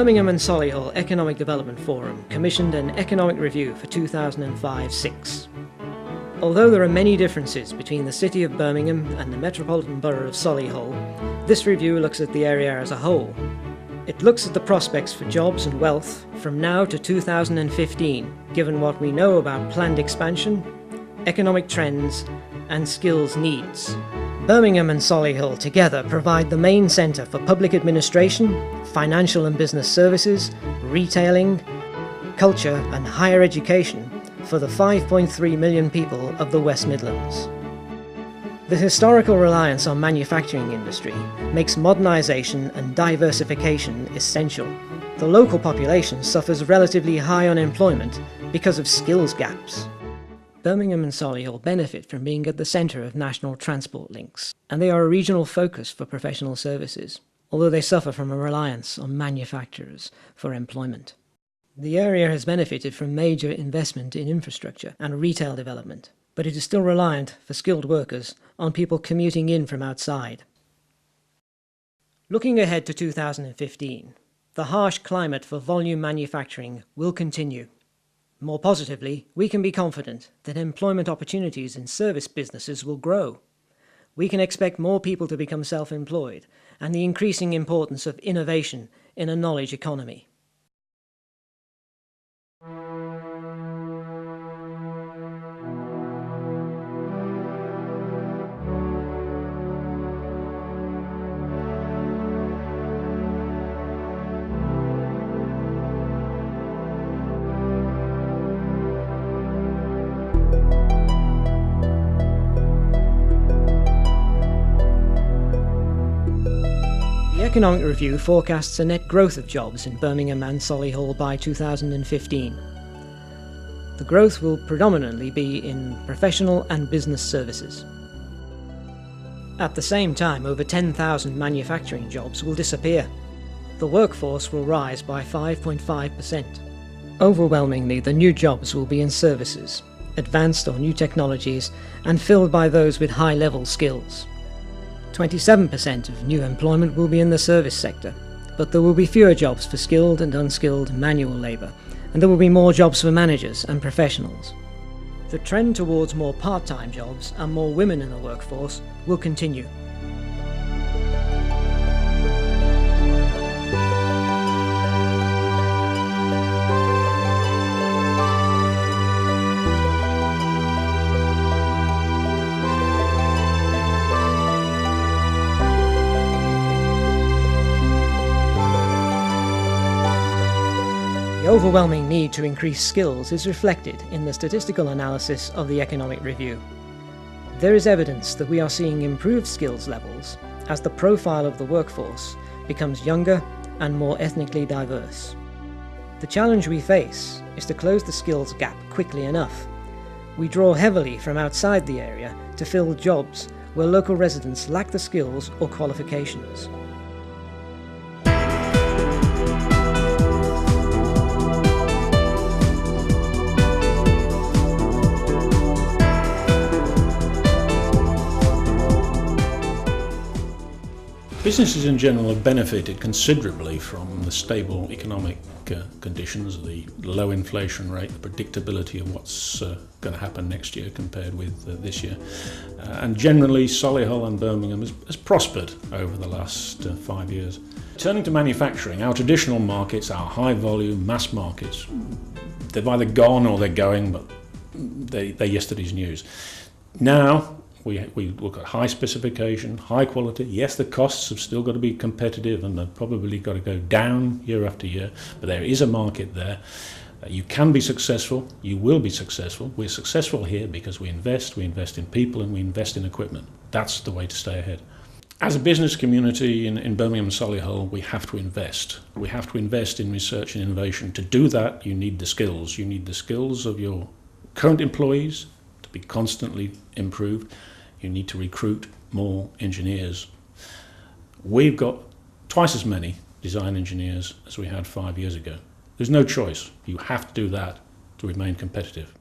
Birmingham and Solihull Economic Development Forum commissioned an economic review for 2005-06. Although there are many differences between the City of Birmingham and the Metropolitan Borough of Solihull, this review looks at the area as a whole. It looks at the prospects for jobs and wealth from now to 2015, given what we know about planned expansion, economic trends, and skills needs. Birmingham and Solihull together provide the main centre for public administration, financial and business services, retailing, culture and higher education for the 5.3 million people of the West Midlands. The historical reliance on manufacturing industry makes modernisation and diversification essential. The local population suffers relatively high unemployment because of skills gaps. Birmingham and Solihull benefit from being at the centre of national transport links, and they are a regional focus for professional services, although they suffer from a reliance on manufacturers for employment. The area has benefited from major investment in infrastructure and retail development, but it is still reliant for skilled workers on people commuting in from outside. Looking ahead to 2015, the harsh climate for volume manufacturing will continue. More positively, we can be confident that employment opportunities in service businesses will grow. We can expect more people to become self-employed and the increasing importance of innovation in a knowledge economy. The Economic Review forecasts a net growth of jobs in Birmingham and Solihull by 2015. The growth will predominantly be in professional and business services. At the same time, over 10,000 manufacturing jobs will disappear. The workforce will rise by 5.5%. Overwhelmingly, the new jobs will be in services, advanced or new technologies, and filled by those with high-level skills. 27% of new employment will be in the service sector, but there will be fewer jobs for skilled and unskilled manual labour, and there will be more jobs for managers and professionals. The trend towards more part-time jobs and more women in the workforce will continue. The overwhelming need to increase skills is reflected in the statistical analysis of the Economic Review. There is evidence that we are seeing improved skills levels as the profile of the workforce becomes younger and more ethnically diverse. The challenge we face is to close the skills gap quickly enough. We draw heavily from outside the area to fill jobs where local residents lack the skills or qualifications. Businesses in general have benefited considerably from the stable economic conditions, the low inflation rate, the predictability of what's going to happen next year compared with this year. And generally, Solihull and Birmingham has prospered over the last 5 years. Turning to manufacturing, our traditional markets, our high volume mass markets, they've either gone or they're going, but they're yesterday's news. Now, we look at high specification, high quality. Yes, the costs have still got to be competitive and they've probably got to go down year after year, but there is a market there. You can be successful, you will be successful. We're successful here because we invest in people and we invest in equipment. That's the way to stay ahead. As a business community in Birmingham and Solihull, we have to invest. We have to invest in research and innovation. To do that, you need the skills. You need the skills of your current employees to be constantly improved. You need to recruit more engineers. We've got twice as many design engineers as we had 5 years ago. There's no choice. You have to do that to remain competitive.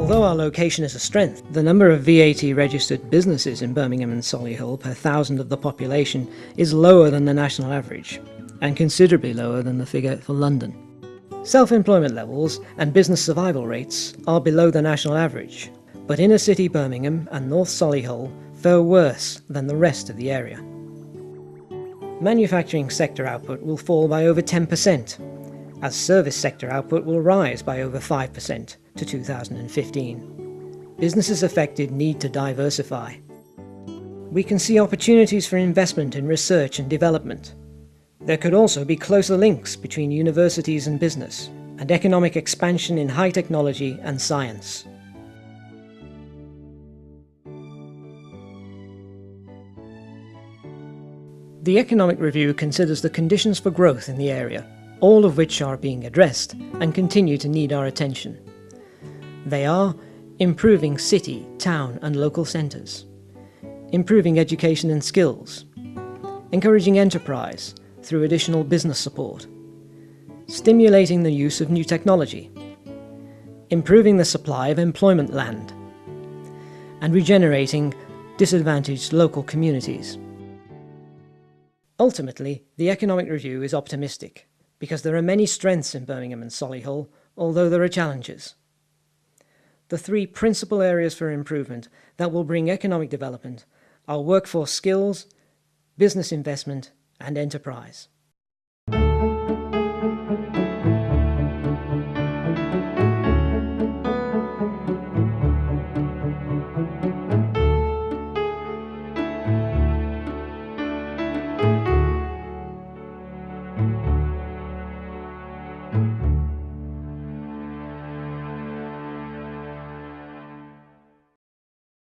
Although our location is a strength, the number of VAT-registered businesses in Birmingham and Solihull per thousand of the population is lower than the national average, and considerably lower than the figure for London. Self-employment levels and business survival rates are below the national average, but inner city Birmingham and North Solihull fare worse than the rest of the area. Manufacturing sector output will fall by over 10%, as service sector output will rise by over 5% to 2015. Businesses affected need to diversify. We can see opportunities for investment in research and development. There could also be closer links between universities and business, and economic expansion in high technology and science. The Economic Review considers the conditions for growth in the area, all of which are being addressed and continue to need our attention. They are improving city, town and local centres, improving education and skills, encouraging enterprise through additional business support, stimulating the use of new technology, improving the supply of employment land, and regenerating disadvantaged local communities. Ultimately, the Economic Review is optimistic, because there are many strengths in Birmingham and Solihull, although there are challenges. The three principal areas for improvement that will bring economic development are workforce skills, business investment, and enterprise.